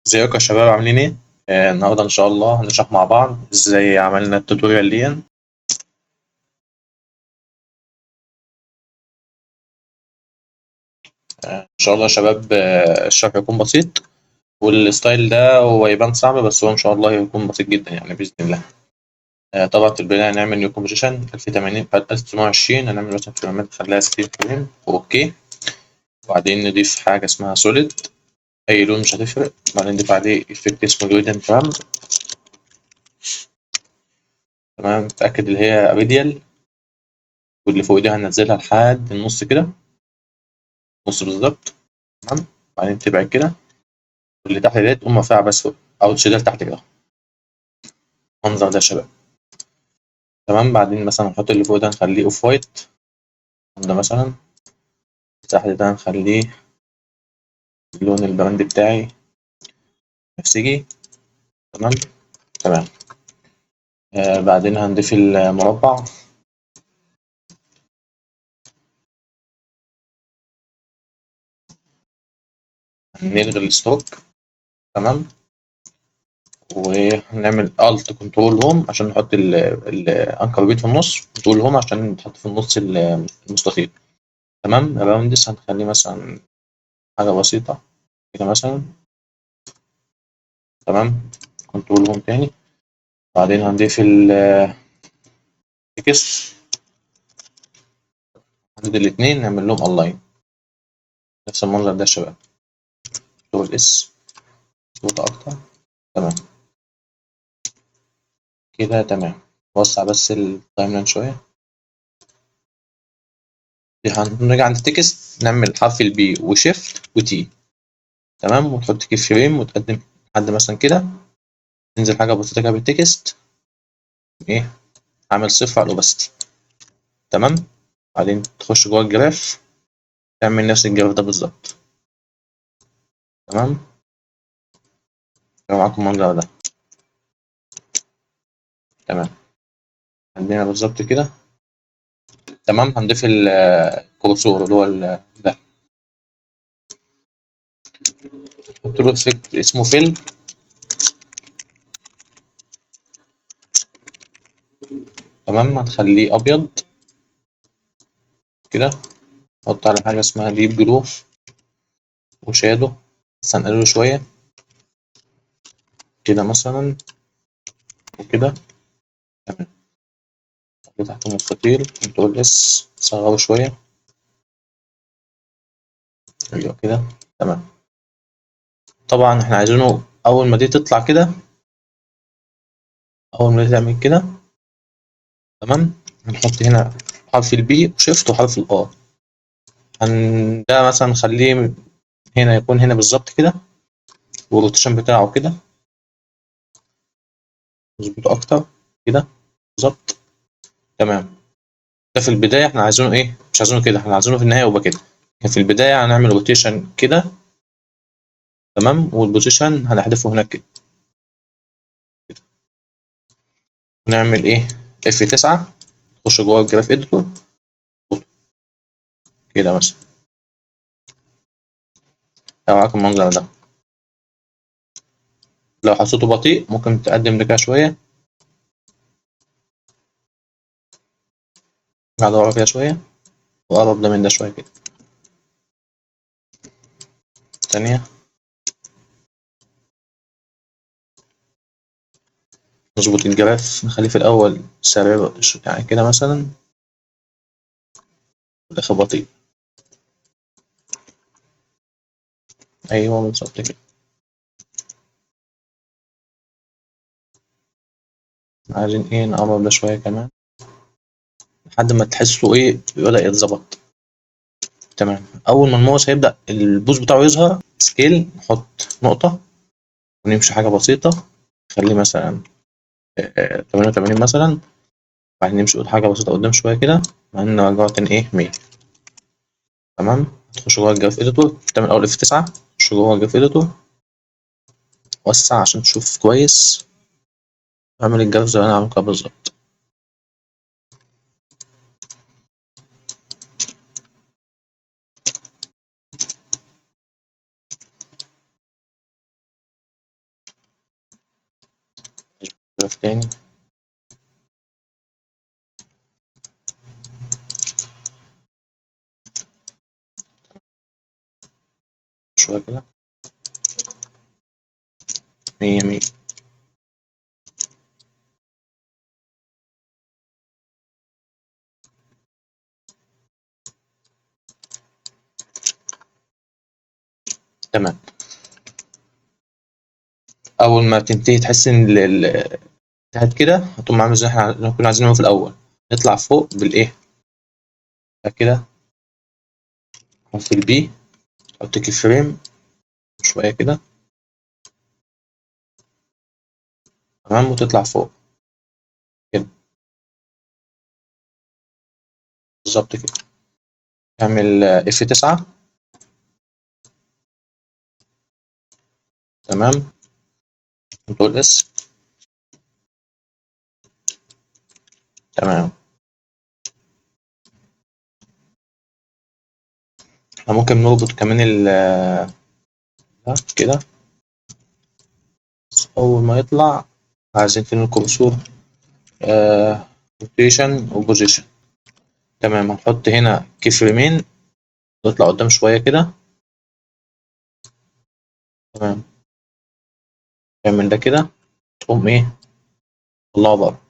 ازيكم يا شباب عاملين ايه؟ النهارده ان شاء الله هنشرح مع بعض ازاي عملنا التوتوريال دي. ان شاء الله يا شباب، الشرح يكون بسيط، والستايل ده هو يبان صعب بس هو ان شاء الله هيكون بسيط جدا يعني باذن الله. طبعا في البدايه هنعمل نيو كومبوزيشن 1080 1920، هنعمل مثلا فريمات نخليها 60 فريم اوكي. وبعدين نضيف حاجه اسمها سوليد، اي لون مش هتفرق. بعدين نضيف عليه افكت اسمه جويدن ترام. تمام، نتاكد اللي هي اريديال، واللي فوق دي هننزلها لحد النص كده، نص بالظبط. تمام، بعدين تبعد كده، واللي تحت ديت تقوم مرفوعة بس فوق أو تشيلها لتحت كده، المنظر ده يا شباب. تمام، بعدين مثلا نحط اللي فوق ده نخليه أوف وايت، ده مثلا تحت ده نخليه اللون البراند بتاعي بنفسجي. تمام. تمام. بعدين هنضيف المربع، نلغي الستروك. تمام، ونعمل الت كنترول هوم عشان نحط الانكر بيت في النص، كنترول هوم عشان نحط في النص المستطيل. تمام، الراوندس هنخليه مثلا حاجة بسيطة كده مثلا. تمام، كنترول هوم تاني. بعدين هنضيف التكست، نحدد الاتنين نعمل لهم الاين، نفس المنظر ده يا شباب. كنترول اس، صوت اكتر. تمام كده تمام. وسع بس التايم لاين شوية. هنرجع عند التكست نعمل حرف البي وشيفت وتي. تمام، وتحط كيف فريم وتقدم لحد مثلا كده، تنزل حاجة بسيطة كده بالتكست، ايه، عامل صفر على الاوباسيتي. تمام، بعدين تخش جوه الجراف، تعمل نفس الجراف ده بالظبط. تمام، يبقى معاكم المنظر ده. تمام، عندنا بالظبط كده. تمام، هنضيف الكورسور اللي هو ده، نحط له افكت اسمه فيل. تمام، هنخليه ابيض كده، نحط على حاجه اسمها ديب جلو وشادو، بس هنقلله شويه كده مثلا وكده. تمام، اللي تحت مستطيل كنترول اس، صغره شويه. ايوه كده. تمام، طبعا احنا عايزينه اول ما دي تطلع كده، اول ما دي تعمل كده. تمام، هنحط هنا حرف البي وشيفت وحرف الار. ده مثلا نخليه هنا، يكون هنا بالظبط كده، والروتيشن بتاعه كده نظبطه اكتر كده بالظبط. تمام، ده في البدايه احنا عايزينه ايه، مش عايزينه كده، احنا عايزينه في النهايه يبقى كده. في البدايه هنعمل روتيشن كده. تمام، والبوزيشن هنحذفه هناك كده. نعمل ايه، F9، نخش جوه الجراف اديتور كده مثلا، لو معاك المنظر ده. لو حسيته بطيء ممكن تقدم ده كده شويه، بعد ورا كده شويه، وقرب ده من ده شويه كده. ثانيه، نظبط الجراف، نخليه في الاول سريع يعني كده مثلا، في الاخر بطيء. ايوه بالظبط كده. عايزين ايه، نقرب ده شويه كمان لحد ما تحسوا ايه بدأ يتظبط. تمام، اول ما الماوس هيبدأ البوز بتاعه يظهر سكيل، نحط نقطة ونمشي حاجة بسيطة، نخليه مثلا 88 مثلا. بعدين نمشي حاجة بسيطة قدام شوية كده، بعدين نرجعه تاني ايه 100. تمام، تخش جوه الجراف اديتور، تعمل اول F9، تخش جوه الجراف اديتور، وسع عشان تشوف كويس، اعمل الجراف زي ما انا عامل كده بالظبط. اختلاف تاني شوية كده 100. تمام. أول ما تنتهي تحس إن انتهت كده، هتقوم عامل زي ما احنا كنا عايزين نعمله في الأول، نطلع فوق بالإيه كده، في البي، أحط كي فريم شوية كده، تمام، وتطلع فوق كده بالظبط كده. اعمل F9. تمام، كنترول اس. تمام. احنا ممكن نربط كمان ده كده، أول ما يطلع عايزين فين الكورسور، روتيشن وبوزيشن. تمام، هنحط هنا كي فريمين، نطلع قدام شوية كده. تمام، تعمل ده كده، تقوم ايه، طلعه بره،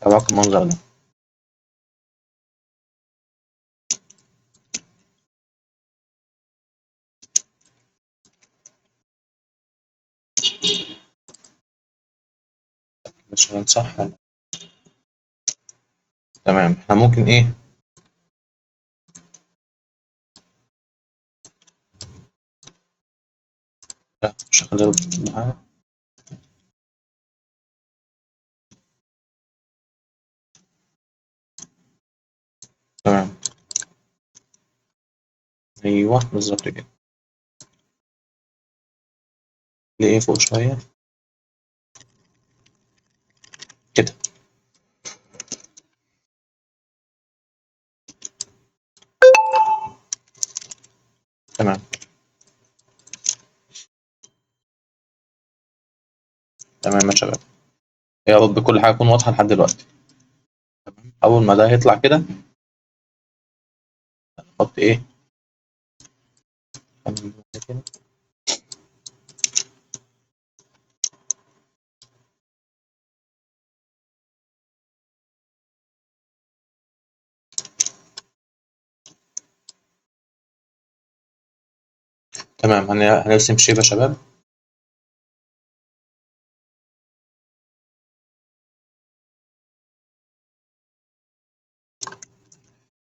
تبعك المنظر ده. مش هنصح. تمام، احنا ممكن ايه، لا مش هخليه معانا. تمام، ايوه بالظبط كده. ليه فوق شوية كده. تمام. تمام يا شباب، يا رب كل حاجة تكون واضحة لحد دلوقتي. أول ما ده يطلع كده، نحط إيه، كده. تمام، هنرسم شيب يا شباب.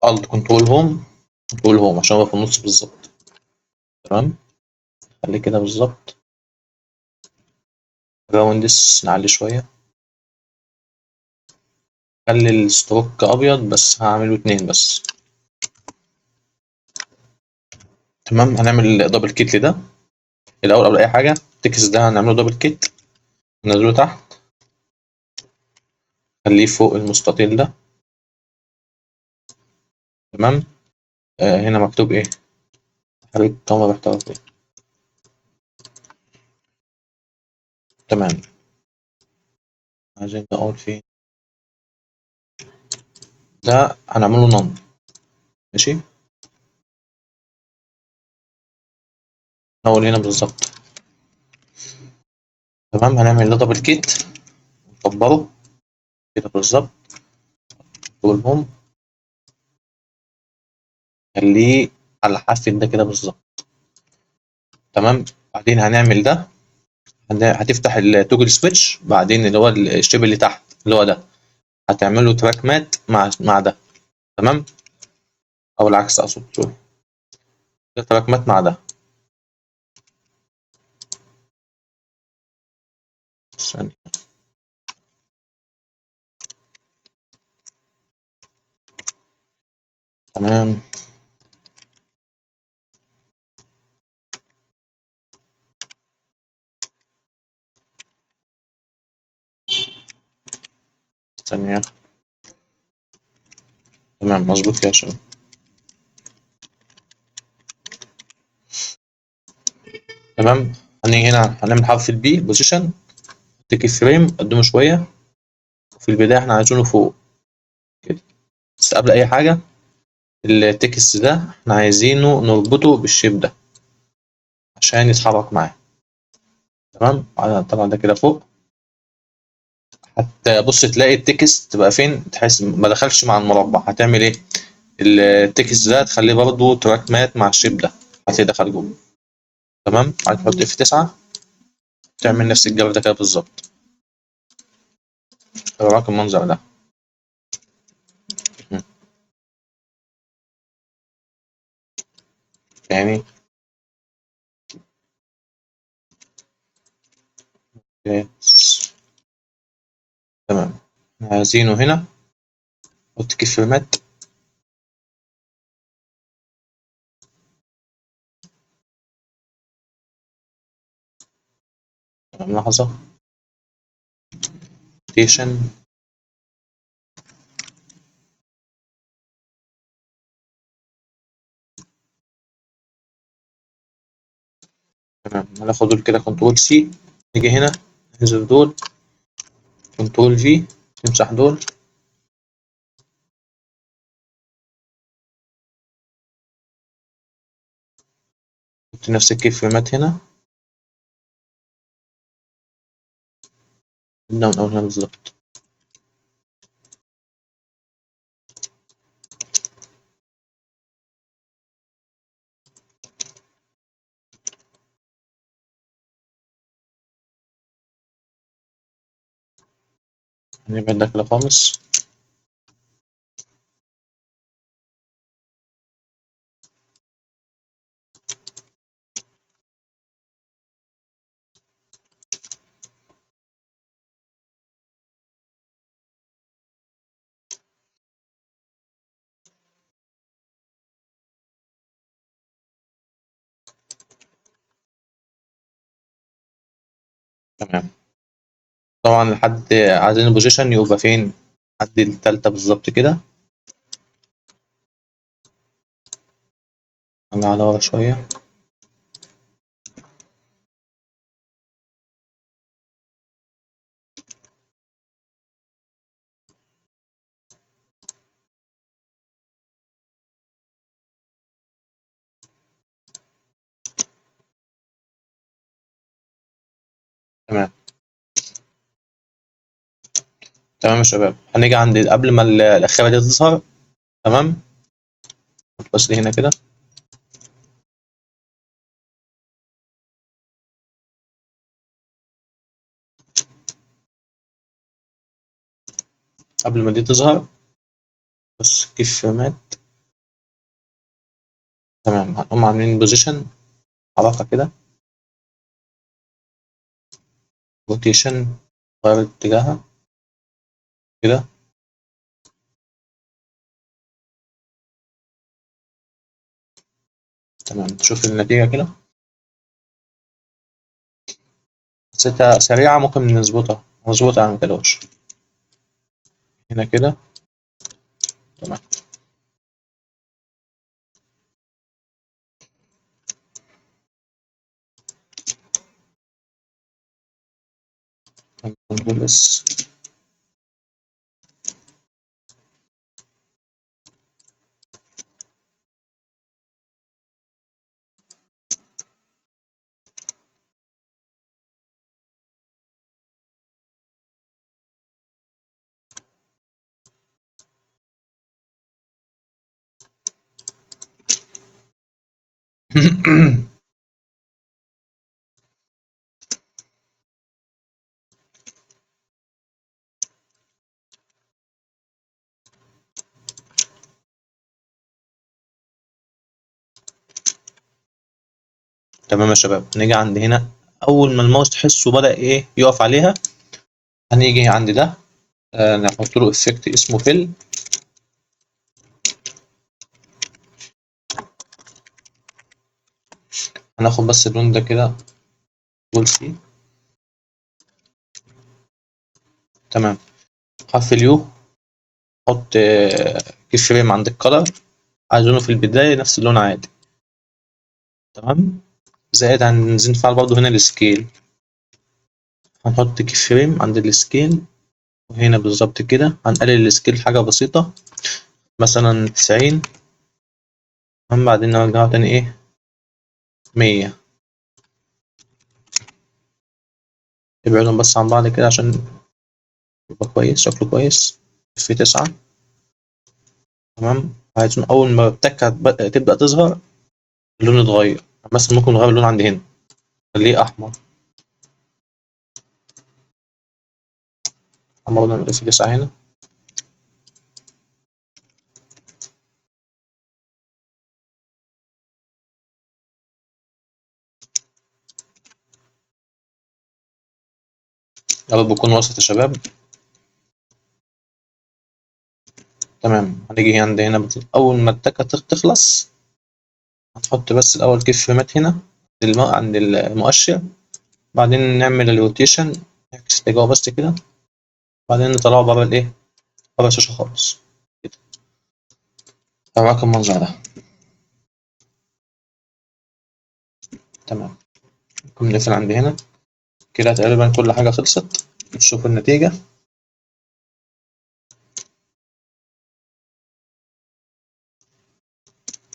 الت كنترول هوم، كنترول هوم عشان هو في النص بالظبط. تمام، خليه كده بالظبط. راوندس نعلي شوية، خلي الستروك أبيض بس هعمله 2 بس. تمام، هنعمل دبل كيت لده الأول قبل أي حاجة. التكست ده هنعمله دبل كيت، ننزله تحت، خليه فوق المستطيل ده. تمام، هنا مكتوب إيه، خليك طالما محتوى إيه. تمام، عايزين نقول فيه ده هنعمله نون. ماشي، نقول هنا بالظبط. تمام، هنعمل ده دبل كيت، نكبره كده بالظبط، دول هوم، خليه على حافة ده كده بالظبط. تمام، بعدين هنعمل ده، هتفتح التوجل سويتش، بعدين اللي هو الشيب اللي تحت اللي هو ده، هتعمل له تراك مات مع ده. تمام، او العكس اقصد، سوري، ده تراك مات مع ده. ثانية. تمام، ثانية. تمام، مظبوط كده يا شباب. تمام، هنيجي هنا هنعمل حرف البي بوزيشن، تيك فريم قدمه شويه، وفي البدايه احنا عايزينه فوق كده. بس قبل اي حاجه التكست ده احنا عايزينه نربطه بالشيب ده عشان يتحرك معاه. تمام، طبعا ده كده فوق. حتى بص تلاقي التكست بقى فين، تحس ما دخلش مع المربع. هتعمل ايه؟ التكست ده تخليه برضه تراك مات مع الشيب ده، هتلاقيه دخل جوه. تمام، هتحط اف 9 تعمل نفس الجو ده كده بالظبط. وراك المنظر ده. تاني. تمام، عايزينه هنا نحط كيف مات. تمام، لحظة روتيشن. تمام، هناخد دول كده كنترول سي، نيجي هنا ننزل دول كنترول في، نمسح دول. نحط نفس الكيف فريمات هنا، نبدأ من أول هنا بالظبط. هنبعد ده كده خالص. تمام، طبعا لحد عايزين البوزيشن يبقى فين؟ لحد التالتة بالظبط كده. نرجع على ورا شوية. تمام. تمام يا شباب، هنيجي عند قبل ما الأخيرة دي تظهر. تمام، بس دي هنا كده. قبل ما دي تظهر بس كيف فريمات. تمام، هنقوم عاملين بوزيشن، حركة كده، روتيشن، غير اتجاهها كده. تمام، تشوف النتيجة كده. حسيتها سريعة، ممكن نظبطها مظبوطة عن كدهوش. هنا كده. تمام. كنترول اس. تمام يا شباب، نيجي عند هنا. أول ما الماوس تحسه بدأ إيه يقف عليها، هنيجي عند ده. نحط له افكت اسمه فيل. هناخد بس اللون ده كده، كنترول سي. تمام، حرف اليو، حط كيف فريم عند الكلر، عايزينه في البداية نفس اللون عادي. تمام، زائد عايزين نفعل برضه هنا السكيل، هنحط كي فريم عند السكيل، وهنا بالظبط كده هنقلل السكيل حاجة بسيطة مثلا 90، أما بعدين نرجعه تاني إيه 100. ابعدهم بس عن بعض كده عشان يبقى كويس، شكله كويس. في 9. تمام. عايزين أول ما التكة تبدأ تظهر اللون يتغير، مثلا ممكن نغير اللون عندي هنا خليه أحمر. برضه نعمل في 9 هنا. يا رب يكون وسط يا شباب. تمام. هنيجي عند هنا أول ما التكة تخلص هنحط بس الأول كيف فريمات هنا عند المؤشر، بعدين نعمل الروتيشن نعكس اتجاهه بس كده، بعدين نطلعه بره الإيه بره الشاشة خالص كده. معاك المنظر ده. تمام. ممكن نقفل عند هنا كده، تقريبا كل حاجة خلصت. نشوف النتيجة.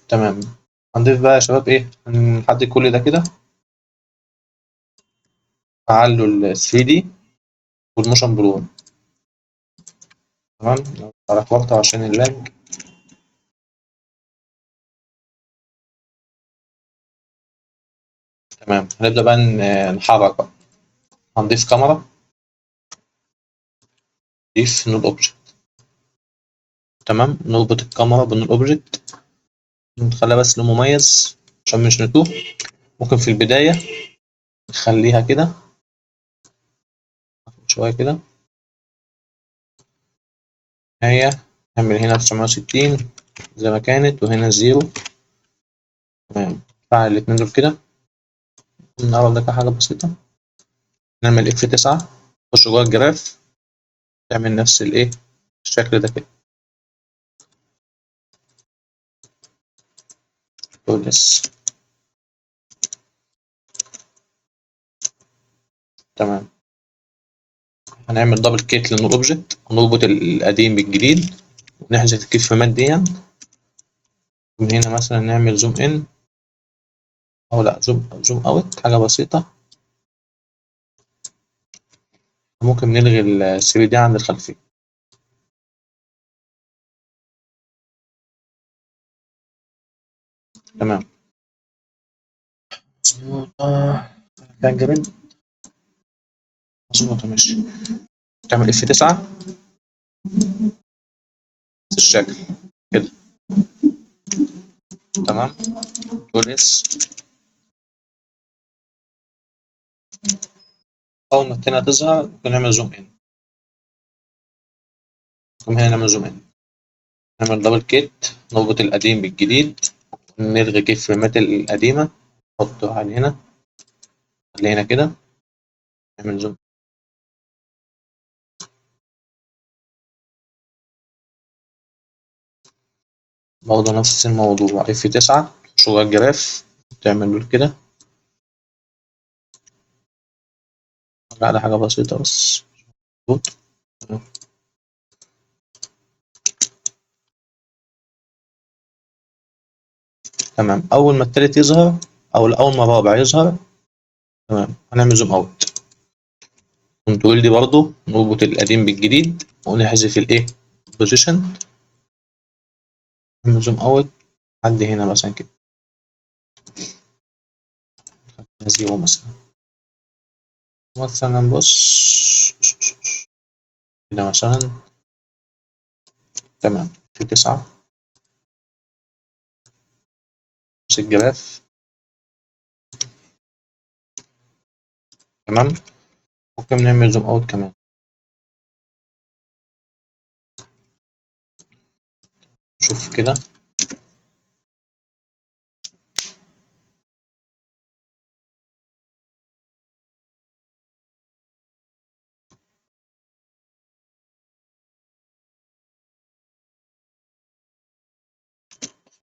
تمام. هنضيف بقى يا شباب إيه، هنحدد كل ده كده، أعلوا ال 3D والموشن بلور. تمام. على كوارتر عشان اللاج. تمام. هنبدأ بقى نحرك بقى. هنضيف كاميرا، نضيف نود اوبجكت. تمام. نربط الكاميرا بالنود اوبجكت، نخليها بس لون مميز عشان مش نتوه. ممكن في البداية نخليها كده شوية كده، هي نعمل هنا 960 زي ما كانت، وهنا 0. تمام. نفعل الاتنين دول كده، نقرب ده حاجة بسيطة. نعمل F9، نخش جوه الجراف، تعمل نفس الايه الشكل ده كده. بس. تمام. هنعمل دبل كيت للنود اوبجكت، ونربط القديم بالجديد، ونحذف الكيف فريمات دي. من هنا مثلا نعمل زوم ان، او لا زوم اوت حاجة بسيطة. ممكن نلغي ال 3 دي عند الخلفية. تمام. مظبوطة. كان جميل. مظبوطة ماشي. تعمل اف 9 نفس الشكل كده. تمام. تقول اس. أول ما التانية تظهر ممكن نعمل زوم ان. ممكن هنا نعمل زوم ان، نعمل دبل كيت، نربط القديم بالجديد، نلغي كيف فريمات القديمة، نحطه على هنا، خليه هنا كده، نعمل زوم. برضه نفس الموضوع اف 9 تخش جوه الجراف، تعمل دول كده. على حاجة بسيطة بس. مظبوط. تمام. أول ما التالت يظهر، أو أول ما الرابع يظهر، تمام، هنعمل زوم أوت. كنترول دي برضه نربط القديم بالجديد، ونحذف الإيه بوزيشن، نعمل زوم أوت لحد هنا مثلا كده، زيرو مثلا. مثلا بص كده مثلا. تمام. في 9 نفس الجراف. تمام. ممكن نعمل زوم أوت كمان. شوف كده.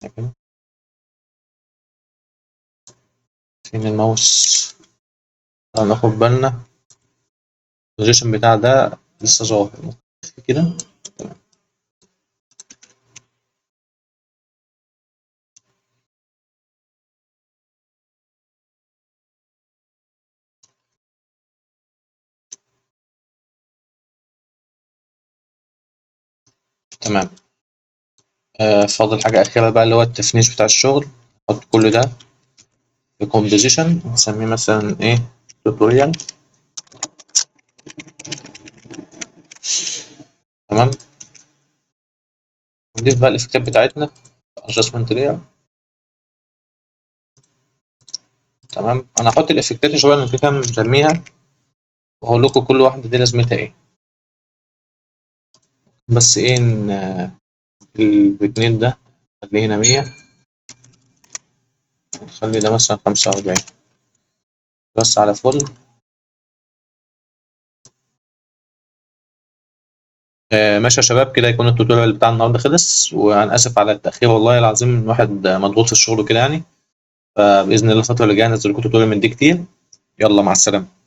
كده فين الماوس؟ ناخد بالنا البوزيشن بتاع ده لسه ظاهر كده. تمام. فاضل حاجة أخيرة بقى اللي هو التفنيش بتاع الشغل. نحط كل ده في كومبوزيشن نسميه مثلا ايه توتوريال. تمام. نضيف بقى الإفكتات بتاعتنا adjustment layer. تمام. أنا هحط الإفكتات شوية أنا كده مسميها وهقول لكم كل واحدة دي لازمتها ايه. بس ايه البيجنيت ده نخليه هنا 100 نخلي ده مثلا 45 بس على فل. ماشي يا شباب، كده يكون التوتوريال بتاع النهارده خلص، وانا اسف على التاخير والله العظيم الواحد مضغوط في الشغل وكده يعني. فباذن الله الفتره اللي جايه انزل لكم توتوريال من دي كتير. يلا مع السلامه.